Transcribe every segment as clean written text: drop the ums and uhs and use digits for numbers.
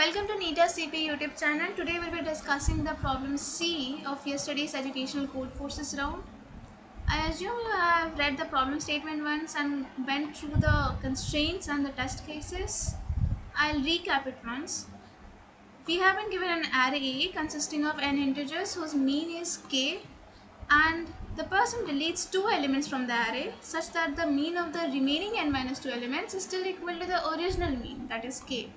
Welcome to NEETA CP YouTube channel. Today we'll be discussing the problem C of yesterday's educational code forces round. I assume you have read the problem statement once and went through the constraints and the test cases. I'll recap it once. We have been given an array consisting of n integers whose mean is k, and the person deletes two elements from the array such that the mean of the remaining n minus 2 elements is still equal to the original mean, that is k.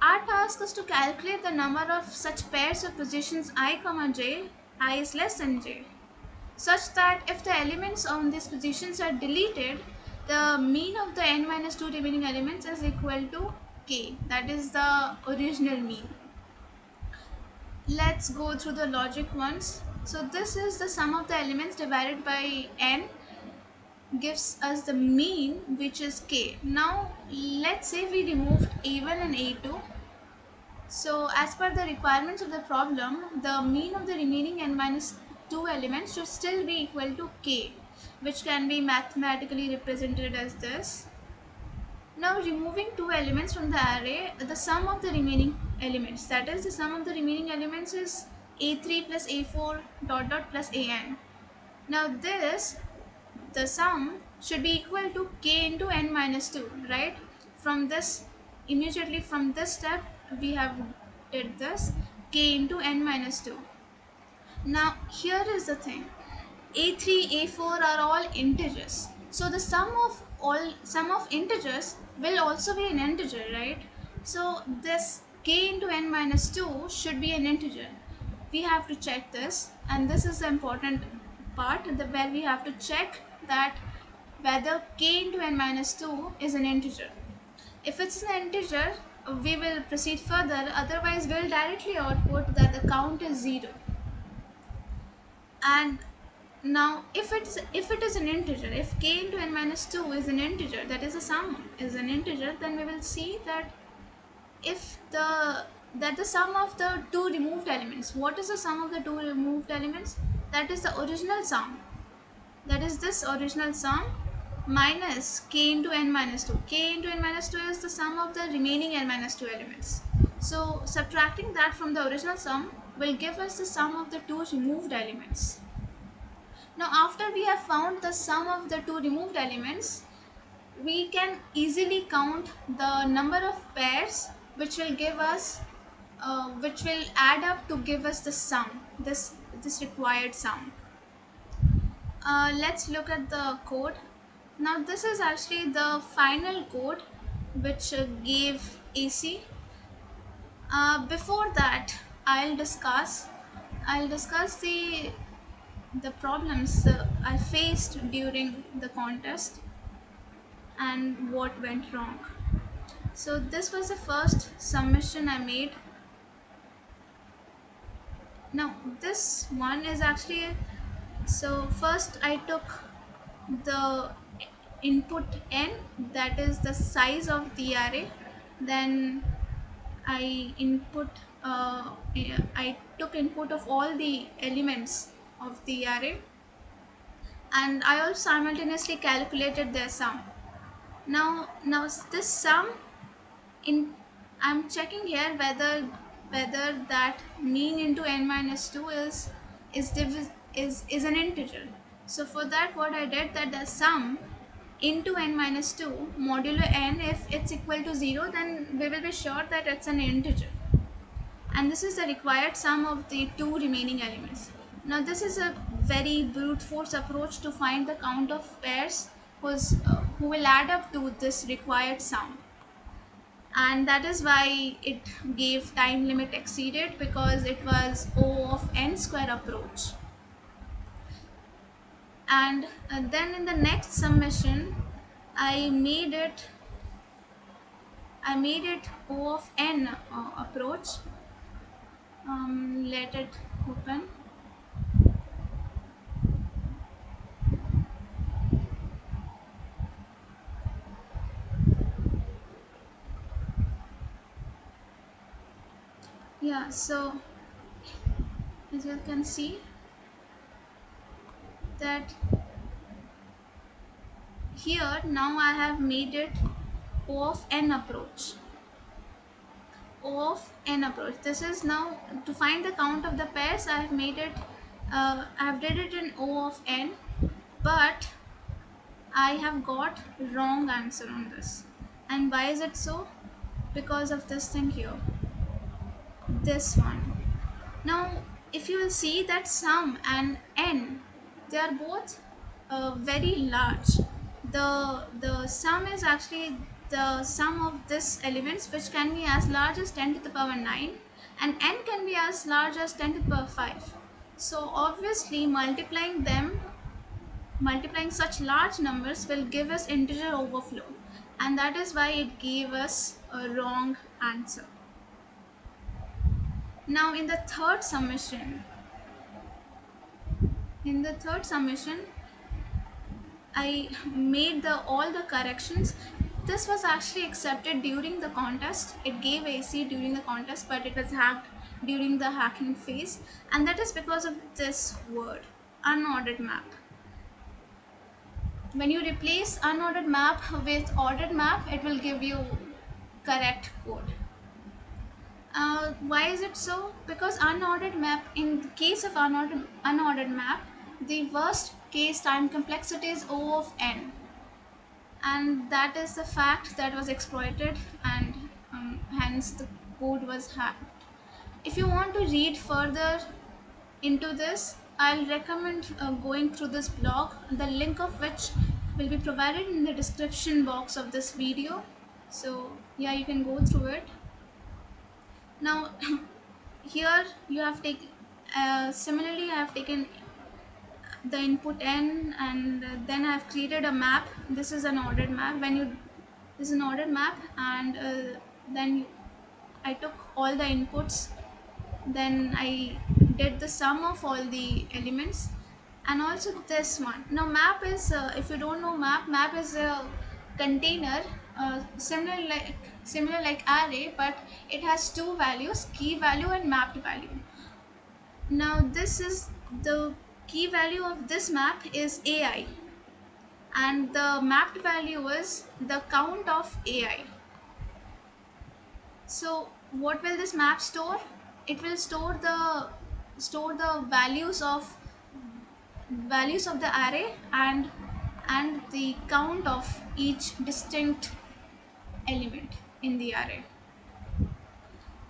Our task is to calculate the number of such pairs of positions I, j, I is less than j, such that if the elements on these positions are deleted, the mean of the n minus 2 remaining elements is equal to k, that is the original mean. Let's go through the logic once. So this is the sum of the elements divided by n gives us the mean, which is k. Now let's say we removed a1 and a2. So as per the requirements of the problem, the mean of the remaining n minus 2 elements should still be equal to k, which can be mathematically represented as this. Now removing two elements from the array, the sum of the remaining elements, that is the sum of the remaining elements is a3 plus a4 dot dot plus an. Now the sum should be equal to k into n minus 2, right? Immediately from this step we have did this k into n minus 2. Now here is the thing, a3 a4 are all integers, so the sum of integers will also be an integer, right? So this k into n minus 2 should be an integer. We have to check this, and this is the important part where we have to check that whether k into n minus 2 is an integer. If it's an integer, we will proceed further, otherwise we will directly output that the count is 0. And now if it is an integer, if k into n minus 2 is an integer, that is the sum is an integer, then we will see that if the sum of the two removed elements, what is the sum of the two removed elements? That is the original sum, that is this original sum minus k into n minus 2. K into n minus 2 is the sum of the remaining n minus 2 elements, so subtracting that from the original sum will give us the sum of the two removed elements. Now after we have found the sum of the two removed elements, we can easily count the number of pairs which will give us which will add up to give us the sum, this required sum. Let's look at the code. Now this is actually the final code which gave AC. Before that, I'll discuss the problems I faced during the contest and what went wrong. So this was the first submission I made. Now this one is actually, so first I took the input n, that is the size of the array. Then I took input of all the elements of the array, and I also simultaneously calculated their sum. Now this sum, in I'm checking here whether that mean into n minus 2 is an integer. So for that, what I did, that the sum into n minus 2 modulo n, if it's equal to 0, then we will be sure that it's an integer, and this is the required sum of the two remaining elements. Now this is a very brute force approach to find the count of pairs who will add up to this required sum, and that is why it gave time limit exceeded, because it was O of n square approach. And then in the next submission I made it O of n approach. Let it open. Yeah, so as you can see that here now I have made it O of n approach. O of n approach. This is now to find the count of the pairs. I have made it, I have did it in O of n, but I have got wrong answer on this. And why is it so? Because of this thing here, this one. Now, if you will see that sum and n, they are both very large. The sum is actually the sum of this elements, which can be as large as 10 to the power 9, and n can be as large as 10 to the power 5. So obviously multiplying such large numbers will give us integer overflow, and that is why it gave us a wrong answer. Now in the third submission, I made the all the corrections. This was actually accepted during the contest. It gave AC during the contest, but it was hacked during the hacking phase, and that is because of this word, unordered map. When you replace unordered map with ordered map, it will give you correct code. Why is it so? Because unordered map, in the case of unordered map, the worst case time complexity is O of n, and that is the fact that was exploited, and hence the code was hacked. If you want to read further into this, I'll recommend going through this blog, the link of which will be provided in the description box of this video. So yeah, you can go through it. Now here you have taken, similarly I have taken the input n, and then I have created a map. This is an ordered map. This is an ordered map, and then I took all the inputs, then I did the sum of all the elements, and also this one. Now map is, if you don't know map is a container, similar like array, but it has two values, key value and mapped value. Now this is the key value of this map is AI, and the mapped value is the count of AI. So what will this map store? It will store the values of the array, and the count of each distinct element in the array.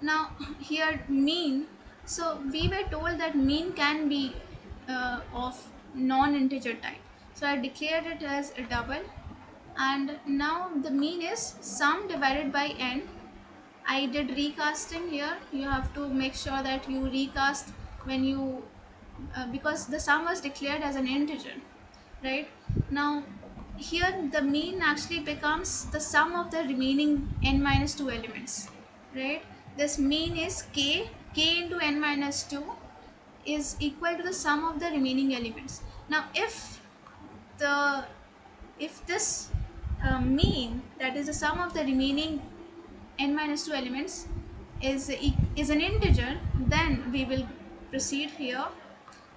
Now here mean, so we were told that mean can be of non-integer type, so I declared it as a double, and now the mean is sum divided by n. I did recasting here. You have to make sure that you recast when you, because the sum was declared as an integer, right? Now here the mean actually becomes the sum of the remaining n minus 2 elements, right? This mean is k into n minus 2 is equal to the sum of the remaining elements. Now the if this mean, that is the sum of the remaining n minus 2 elements, is an integer, then we will proceed here.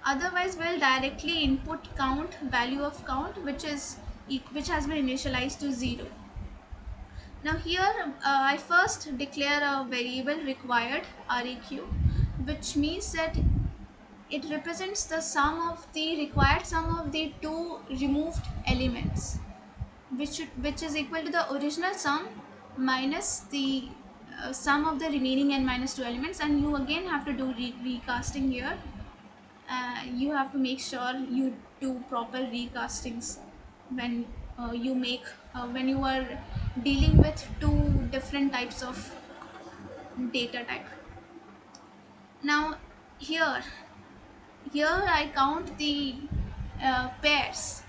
Otherwise we'll directly input count, value of count, which has been initialized to 0. Now here I first declare a variable required req, which means that it represents the sum of the required sum of the two removed elements, which is equal to the original sum minus the sum of the remaining n minus 2 elements. And you again have to do recasting here. You have to make sure you do proper recastings when when you are dealing with two different types of data type. Now here I count the pairs.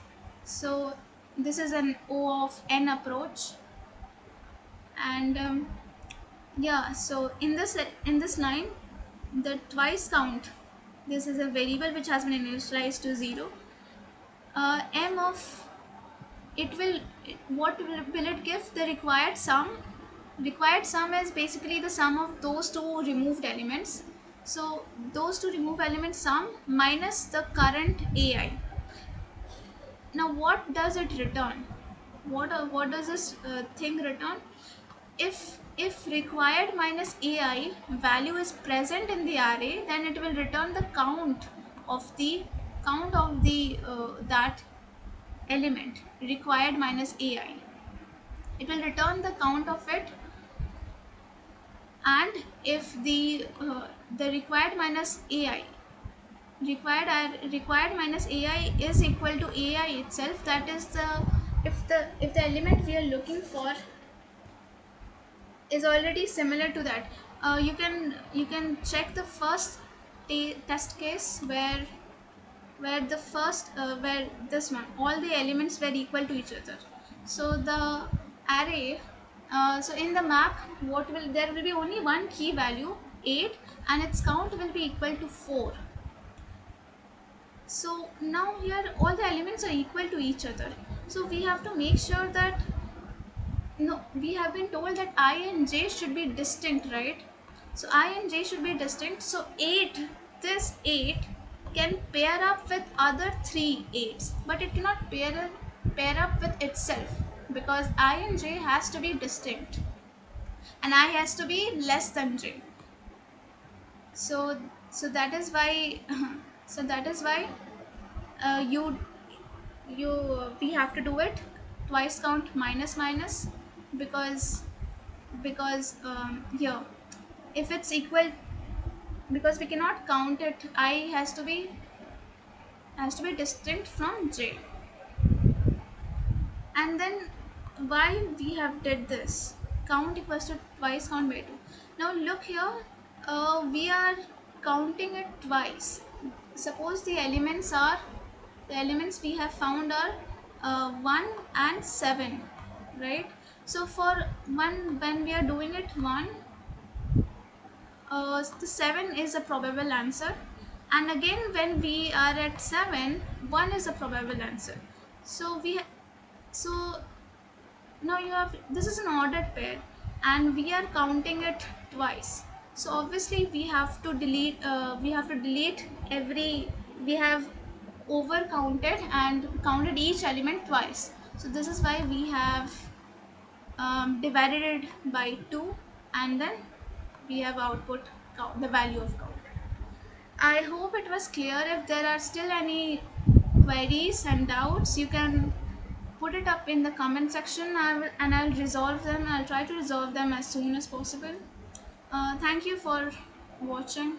So this is an O of n approach, and yeah, so in this line, the twice count, this is a variable which has been initialized to 0. M of it will, will it give? The required sum is basically the sum of those two removed elements. So those two removed elements sum minus the current AI. Now what does it return? What does this thing return? If if required minus ai value is present in the array, then it will return the count of the that element required minus ai. It will return the count of it, and if the required minus ai is equal to ai itself, that is the, if the element we are looking for is already similar to that, you can check the first test case where the first where this one all the elements were equal to each other. So the array, so in the map, what will there will be only one key value 8, and its count will be equal to 4. So now here all the elements are equal to each other, so we have to make sure that, no, we have been told that I and j should be distinct, right? So I and j should be distinct. So 8, this 8 can pair up with other 3 8s, but it cannot pair up with itself, because I and j has to be distinct and I has to be less than j. So that is why so that is why you you we have to do it twice count minus minus, because here, if it's equal, because we cannot count it, I has to be distinct from j. And then why we have did this, count equals to twice count by 2. Now look here, we are counting it twice. Suppose the elements we have found are 1 and 7, right? So for one, when we are doing it 1, the 7 is a probable answer, and again when we are at 7, 1 is a probable answer. So so now you have, this is an ordered pair and we are counting it twice. So obviously we have to delete every, we have over counted and counted each element twice. So this is why we have divided it by 2, and then we have output count, the value of count. I hope it was clear. If there are still any queries and doubts, you can put it up in the comment section. I'll resolve them. I'll try to resolve them as soon as possible. Thank you for watching.